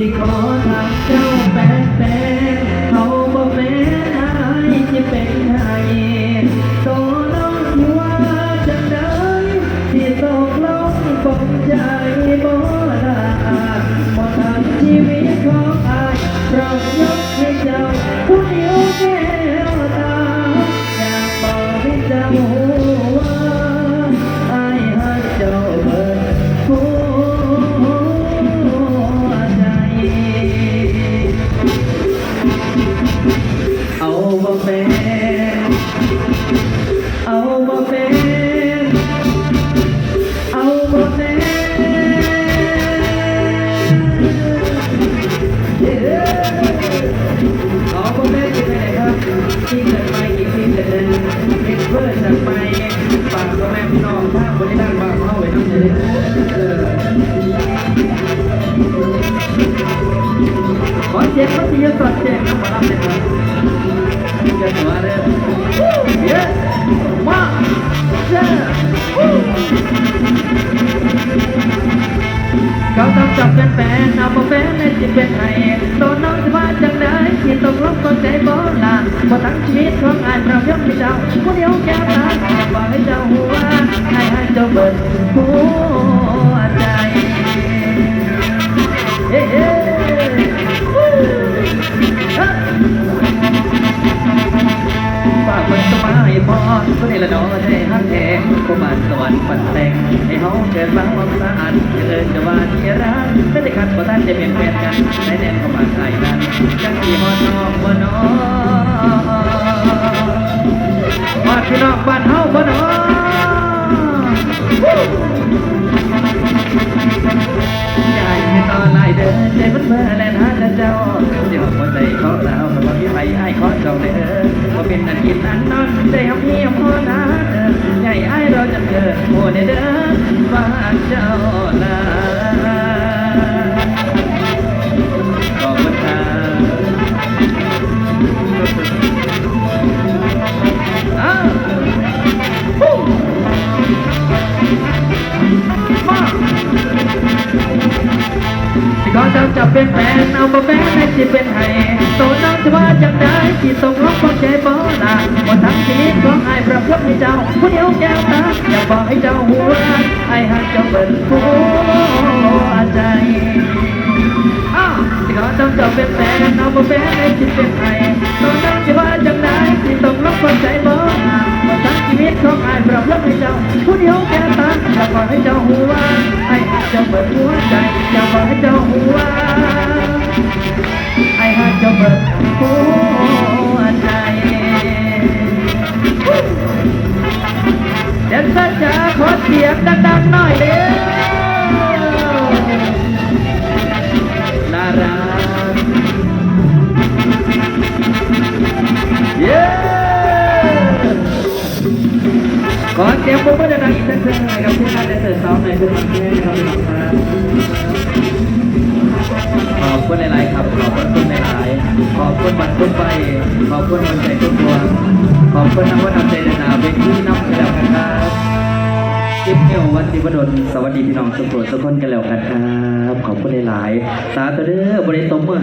สิขอทางเจ้าแฟนเขาบ่แม่นให้จะเป็นให้โตน้องที่ว่าจังได้ที่ตกลงปงใจบ่ได้บ่ทำชีวิตของอายเรายกให้เจ้าผู้เดียวแก้วตาอยากบอกให้เจ้าว่าอายให้เจ้าเบิดหัวใจเอาบ่เป็นเอาบ่เป็นเอาบ่เป็นเอาบ่เป็นที่ไหนครับที่เกิดไปกี่ที่เกิดเดินเด็กเพื่อนจะไปฝากตัวแม่พี่น้องถ้าคนที่นั่งบ้านเข้าไปทั้งเลยขอเสียงเขาที่ยศเสียงเขามารับเลยครับจะมาเลยเยอะมาเจ้าเขาต้องจับเป็นแฟนเอาบ่แฟนในจิตเป็นไห้ตัวน้องจะมาจังได้ที่ตกลงก็ใจบ่ลาบ่ทั้งชีวิตของอายเรายกให้เจ้าผู้เดียวแก้วตาบอกให้เจ้าหัวให้เจ้าเบิดหัวใจเฮ้ฝากมันสมัยพอคนนี้ละน้อได้ฮักแท้กุมารสวรรค์ปัดแต่งให้เฮาเกิดมาความสะอาดเกินจะว่าที่รักไม่ได้ขัดบ่ท่านจะเป็นแฟนกันได้แน่นเข้ามาใส่กันจังที่ฮอดน้องบ่น้อฮอดพี่น้องบ้านเฮาบ่น้อใจไม่ต่อลายเดินใจมันเมื่อแลนหาเจ้าเดี๋ยวหัวใจของเราแต่ว่าพี่ไปไอ้ขอเจ้าเด้อว่าเป็นอันกินอันนอนได้เอาเพียงพอนะเด้อใหญ่ไอ้เราจะเกิดโมเด้อบ้านเจ้าลาขอบคุณค่ะก็จะจับเป็นแฟนเอาบ่แฟนให้จิเป็นให้โตน้องจะว่าจังได้ที่ตกลงปงใจบ่ลาบ่ทั้งชีวิตของอายประพฤติให้เจ้าผู้เดียวแก้วตาอยากบอกให้เจ้าหัวไอ้หักเจ้าเปิดหัวใจที่เขาต้องจับเป็นแฟนเอาบ่แฟนให้จิเป็นให้โตน้องจะว่าจังได้ที่ตกลงปงใจบ่ลาบ่ทั้งชีวิตของอายประพฤติให้เจ้าผู้เดียวแก้วตาอยากบอกให้เจ้าหัวไอ้หักเจ้าเปิดหัวใจอยากบอกให้เจ้าหัวไอ้หักเจ้าเปิดหัวใจเดี๋ยวสัจจะขอเสียงดังๆหน่อยเร็วน่ารักเย้ขอเสียงปรบมือดังๆอีกสักครั้งหน่อยครับที่ท่านได้เสิร์ฟสาวในทุกประเทศครับพี่น้องครับขอบคุณหลายๆครับขอบคุณหลายๆขอบคุณบัตรทุกใบขอบคุณคนใจทุกดวงขอบคุณนักวัฒนธรรมใจนาเวทีน้ำกระดับกันครับจิ๊บเอววันศิวดลสวัสดีพี่น้องสุขสุขคนกันแล้วกันครับขอบคุณหลายๆสาธุเด้อบริตมเมื่อ